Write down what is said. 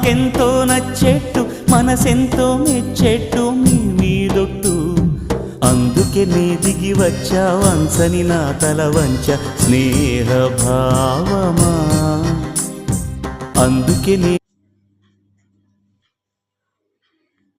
మాకెంతో నచ్చేట్టు మనసెంతో మెచ్చేట్టు మీ మీదొట్టు అందుకే నీ దిగి వచ్చా వంచని నా తల వంచ స్నేహ భావమా అందుకే నీ